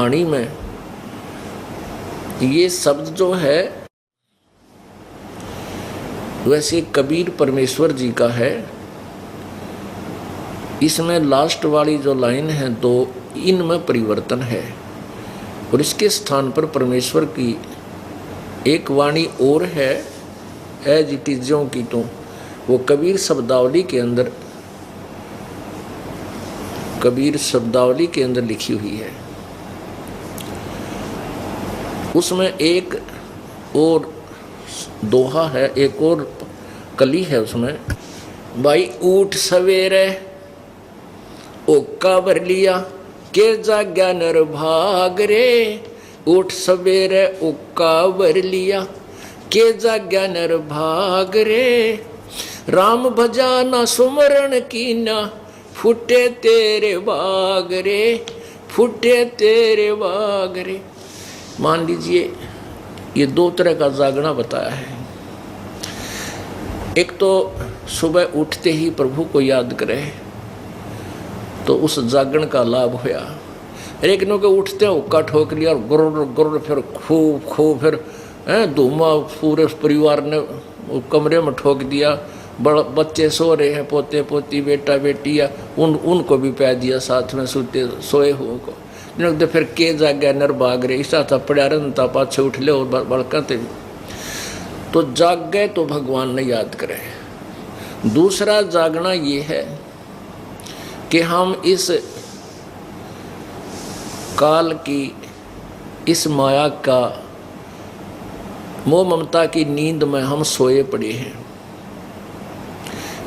वाणी में ये शब्द जो है वैसे कबीर परमेश्वर जी का है। इसमें लास्ट वाली जो लाइन है दो, इनमें परिवर्तन है और इसके स्थान पर परमेश्वर की एक वाणी और है, एज इट इज ज्यों की त्यों। वो कबीर शब्दावली के अंदर लिखी हुई है। उसमें एक और दोहा है, एक और कली है उसमें। भाई ऊठ सवेरे ओका भर लिया के जाग्या नर भाग रे। ऊठ सवेरे ओका भर लिया के जाग्या नर भाग रे। राम भजा ना सुमरण की ना फूटे तेरे बाग रे, फूटे तेरे बाग रे। मान लीजिए ये दो तरह का जागना बताया है। एक तो सुबह उठते ही प्रभु को याद करे तो उस जागरण का लाभ होया। एक नो के उठते हुक्का ठोक लिया और गुरुर गुरुर फिर खूब फिर धूमा पूरे परिवार ने कमरे में ठोक दिया। बच्चे सो रहे हैं, पोते पोती बेटा बेटिया, उनको भी पै दिया साथ में सोए हुए को। तो फिर के जाग्या नर भाग रे, ऐसा था पड़ा रहता पाछे उठ ले और बड़काते भी। तो जाग गए तो भगवान ने याद करे। दूसरा जागना ये है कि हम इस काल की, इस माया का मोह ममता की नींद में हम सोए पड़े हैं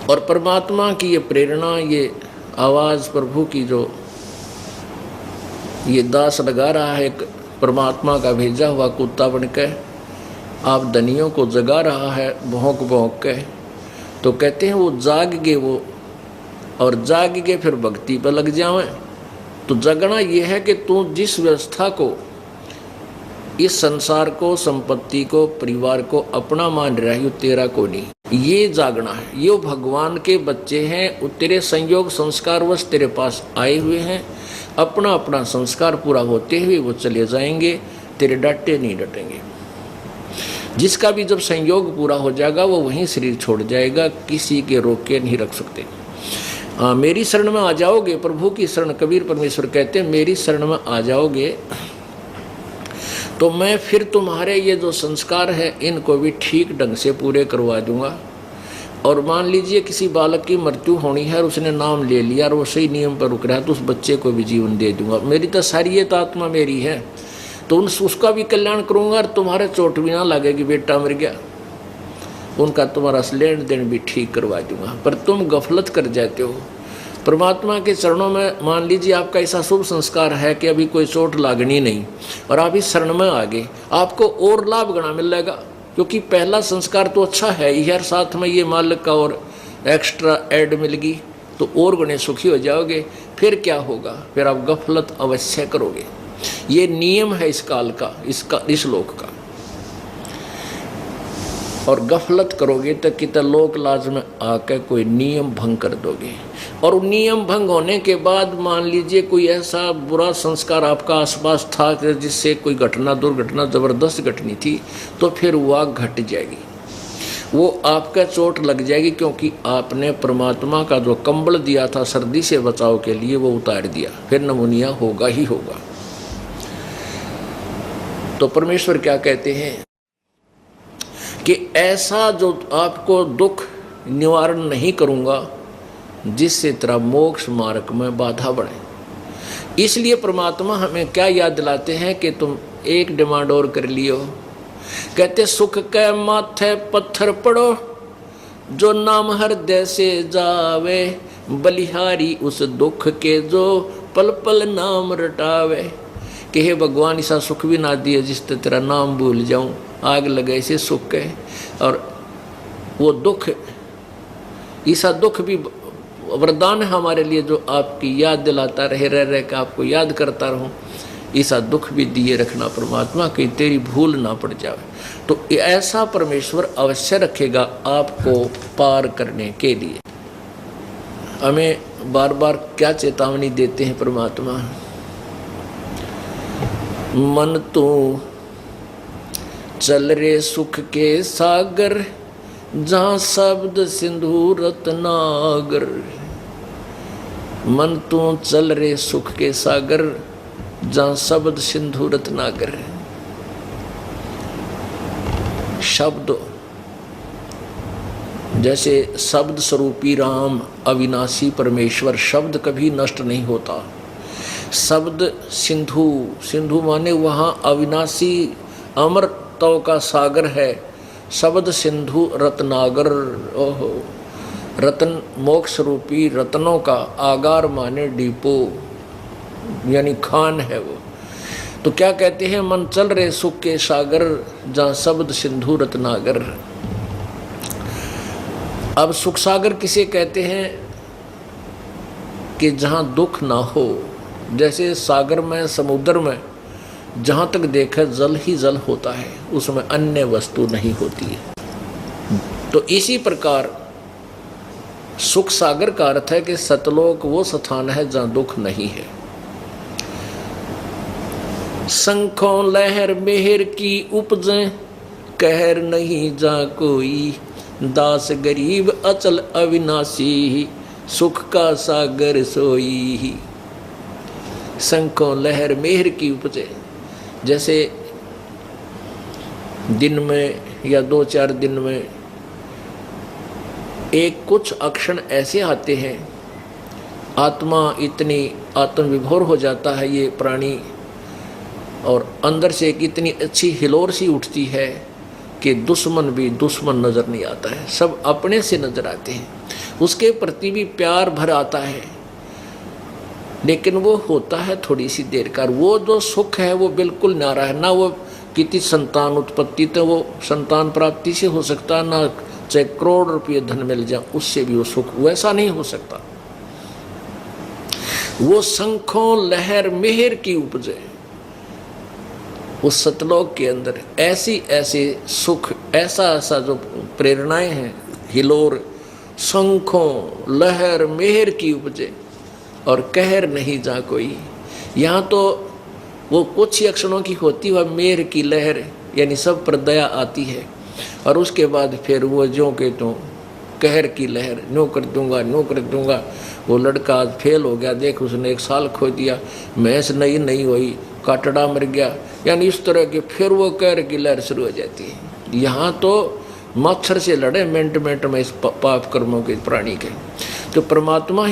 और परमात्मा की ये प्रेरणा, ये आवाज़ प्रभु की जो ये दास लगा रहा है, परमात्मा का भेजा हुआ कुत्ता बनकर आप धनियों को जगा रहा है भौंक भौंक के। तो कहते हैं वो जाग गए वो, और जाग के फिर भक्ति पर लग जावें। तो जगना ये है कि तू जिस व्यवस्था को, इस संसार को, संपत्ति को, परिवार को अपना मान रहा है, तेरा को नहीं, ये जागना है। ये भगवान के बच्चे हैं, वो तेरे संयोग संस्कारवश तेरे पास आए हुए हैं। अपना अपना संस्कार पूरा होते हुए वो चले जाएंगे, तेरे डटे नहीं डटेंगे। जिसका भी जब संयोग पूरा हो जाएगा वो वहीं शरीर छोड़ जाएगा, किसी के रोके नहीं रख सकते। मेरी शरण में आ जाओगे, प्रभु की शरण, कबीर परमेश्वर कहते हैं मेरी शरण में आ जाओगे तो मैं फिर तुम्हारे ये जो संस्कार है इनको भी ठीक ढंग से पूरे करवा दूंगा। और मान लीजिए किसी बालक की मृत्यु होनी है और उसने नाम ले लिया और वो सही नियम पर रुक रहा है तो उस बच्चे को भी जीवन दे दूंगा। मेरी तो सारी ये आत्मा मेरी है, तो उसका भी कल्याण करूंगा और तुम्हारे चोट भी ना लगेगी, बेटा मर गया, उनका तुम्हारा लेन देन भी ठीक करवा दूंगा। पर तुम गफलत कर जाते हो परमात्मा के चरणों में। मान लीजिए आपका ऐसा शुभ संस्कार है कि अभी कोई चोट लागनी नहीं और आप इस शरण में आ गए, आपको और लाभ गणा मिलेगा, क्योंकि पहला संस्कार तो अच्छा है ही यार, साथ में ये मालिक का और एक्स्ट्रा ऐड मिल गई तो और गणे सुखी हो जाओगे। फिर क्या होगा, फिर आप गफलत अवश्य करोगे। ये नियम है इस काल का, इस लोक का। और गफलत करोगे तो कितना लोक लाज में आकर कोई नियम भंग कर दोगे। और नियम भंग होने के बाद मान लीजिए कोई ऐसा बुरा संस्कार आपका आसपास था कि जिससे कोई घटना, दुर्घटना ज़बरदस्त घटनी थी, तो फिर वह घट जाएगी, वो आपका चोट लग जाएगी, क्योंकि आपने परमात्मा का जो कंबल दिया था सर्दी से बचाव के लिए वो उतार दिया, फिर नमूनिया होगा ही होगा। तो परमेश्वर क्या कहते हैं कि ऐसा जो आपको दुख निवारण नहीं करूंगा जिससे तेरा मोक्ष मार्ग में बाधा बढ़े। इसलिए परमात्मा हमें क्या याद दिलाते हैं कि तुम एक डिमांड और कर लियो। कहते सुख के माथे पत्थर पड़ो जो नाम हृदय से जावे, बलिहारी उस दुख के जो पल पल नाम रटावे। कि हे भगवान ऐसा सुख भी ना दिए जिससे तेरा नाम भूल जाऊं, आग लगे ऐसे सुख है। और वो दुख, ऐसा दुख भी वरदान है हमारे लिए जो आपकी याद दिलाता रहे, रह रह के आपको याद करता रहूं। ऐसा दुख भी दिए रखना परमात्मा, कि तेरी भूल ना पड़ जाए। तो ऐसा परमेश्वर अवश्य रखेगा आपको पार करने के लिए। हमें बार बार क्या चेतावनी देते हैं परमात्मा मन तू चल रे सुख के सागर, जहाँ शब्द सिंधु रत्नागर। मन तू चल रे सुख के सागर, जहाँ शब्द सिंधु रत्नागर। शब्द जैसे शब्द स्वरूपी राम अविनाशी परमेश्वर, शब्द कभी नष्ट नहीं होता। शब्द सिंधु, सिंधु माने वहाँ अविनाशी अमरत्व का सागर है। शब्द सिंधु रत्नागर, ओहो, रत्न मोक्ष रूपी रत्नों का आगार माने डिपो, यानी खान है वो। तो क्या कहते हैं, मन चल रहे सुख के सागर, जहाँ शब्द सिंधु रत्नागर। अब सुख सागर किसे कहते हैं कि जहाँ दुख ना हो। जैसे सागर में, समुद्र में जहाँ तक देखे जल ही जल होता है, उसमें अन्य वस्तु नहीं होती है। तो इसी प्रकार सुख सागर का अर्थ है कि सतलोक वो स्थान है जहाँ दुख नहीं है। शंखों लहर मेहर की उपजें, कहर नहीं जा कोई। दास गरीब अचल अविनाशी, सुख का सागर सोई। शंखों लहर मेहर की उपजे, जैसे दिन में या 2-4 दिन में एक कुछ अक्षण ऐसे आते हैं, आत्मा इतनी आत्मविभोर हो जाता है ये प्राणी, और अंदर से एक इतनी अच्छी हिलोर सी उठती है कि दुश्मन भी दुश्मन नज़र नहीं आता है, सब अपने से नज़र आते हैं। उसके प्रति भी प्यार भर आता है, लेकिन वो होता है थोड़ी सी देर का। वो जो सुख है वो बिल्कुल न्यारा है। ना वो कितनी संतान उत्पत्ति, तो वो संतान प्राप्ति से हो सकता, ना चाहे करोड़ रुपये धन मिल जाए उससे भी वो सुख वैसा नहीं हो सकता। वो शंखों लहर मेहर की उपजे, उस सतलोक के अंदर ऐसी ऐसे सुख, ऐसा ऐसा जो प्रेरणाएं हैं, हिलोर शंखों लहर मेहर की उपजे, और कहर नहीं जा कोई। यहाँ तो वो कुछ ही अक्षरों की होती, वह मेहर की लहर, यानी सब पर दया आती है, और उसके बाद फिर वो ज्यों के तो कहर की लहर, नो कर दूंगा नो कर दूंगा। वो लड़का आज फेल हो गया, देख उसने 1 साल खो दिया, भैंस नहीं हुई, काटड़ा मर गया, यानी इस तरह के फिर वो कहर की लहर शुरू हो जाती है। यहाँ तो मच्छर से लड़े मिनट में इस पाप कर्मों के प्राणी के। तो परमात्मा